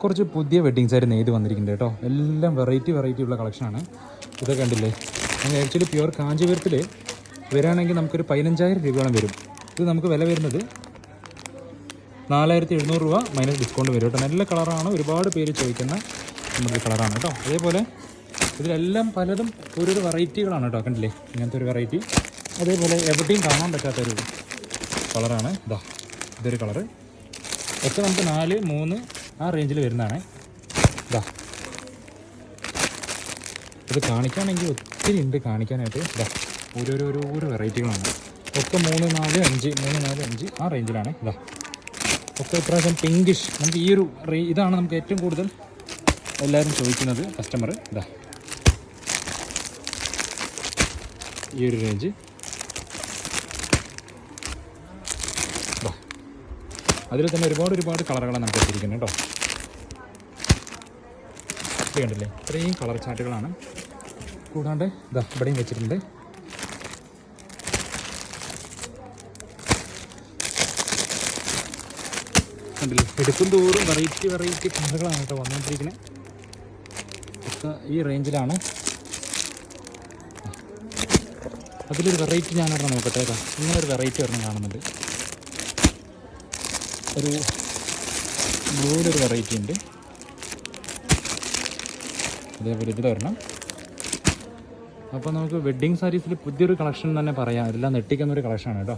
കുറച്ച് പുതിയ വെഡ്ഡിങ് സാരി നെയ്ത് വന്നിരിക്കുന്നുണ്ട് കേട്ടോ. എല്ലാം വെറൈറ്റി ഉള്ള കളക്ഷനാണ്. ഇതൊക്കെ കണ്ടില്ലേ, നമുക്ക് ആക്ച്വലി പ്യുവർ കാഞ്ചീപുരത്തിൽ വരികയാണെങ്കിൽ നമുക്കൊരു 15,000 രൂപയോളം വരും. ഇത് നമുക്ക് വില വരുന്നത് 4,700 രൂപ മൈനസ് ഡിസ്കൗണ്ട് വരും കേട്ടോ. നല്ല കളറാണ്, ഒരുപാട് പേര് ചോദിക്കുന്ന നമ്മുടെ കളറാണ് കേട്ടോ. അതേപോലെ ഇതിലെല്ലാം പലതും ഓരോരോ വെറൈറ്റികളാണ് കേട്ടോ. കണ്ടില്ലേ, ഇങ്ങനത്തെ ഒരു വെറൈറ്റി. അതേപോലെ എവിടെയും കാണാൻ പറ്റാത്തൊരു കളറാണ് ഇതാ, ഇതൊരു കളറ്. ഒക്കെ നമുക്ക് 4, 3 ആ റേഞ്ചിൽ വരുന്നതാണ് ഇതാ. ഇത് കാണിക്കുകയാണെങ്കിൽ ഒത്തിരി ഉണ്ട് കാണിക്കാനായിട്ട്. ഇതാ ഓരോരോ വെറൈറ്റികളാണ്. ഒക്കെ 3, 4, 5 ആ റേഞ്ചിലാണ് ഇതാ. ഒക്കെ ഇപ്രാവശ്യം പിങ്കിഷ്, നമുക്ക് ഈ ഒരു ഇതാണ് നമുക്ക് ഏറ്റവും കൂടുതൽ എല്ലാവരും ചോദിക്കുന്നത് കസ്റ്റമർ. ഇതാ ഈ ഒരു റേഞ്ച്. അതിൽ തന്നെ ഒരുപാട് കളറുകളാണ് നമുക്ക് എത്തിയിരിക്കുന്നത് കേട്ടോ. ഇത് കണ്ടില്ലേ, ഇത്രയും കളർ ചാർട്ടുകളാണ്. കൂടാണ്ട് ഇതാ ഇവിടെയും വെച്ചിട്ടുണ്ട്. കണ്ടില്ലേ, എടുക്കും തോറും വെറൈറ്റി കളറുകളാണ് കേട്ടോ വന്നുകൊണ്ടിരിക്കുന്നത്. ഒക്കെ ഈ റേഞ്ചിലാണ്. അതിലൊരു വെറൈറ്റി ഞാനവിടെ നോക്കട്ടെ കേട്ടോ. ഇങ്ങനൊരു വെറൈറ്റി ഒരെണ്ണം കാണുന്നുണ്ട്. ഒരു ബ്ലൂവിലൊരു വെറൈറ്റി ഉണ്ട്. അതേപോലെ ഇത് വരണം. അപ്പോൾ നമുക്ക് വെഡ്ഡിങ് സാരീസിൽ പുതിയൊരു കളക്ഷൻ തന്നെ പറയാം. എല്ലാം നെട്ടിക്കുന്നൊരു കളക്ഷനാണ് കേട്ടോ.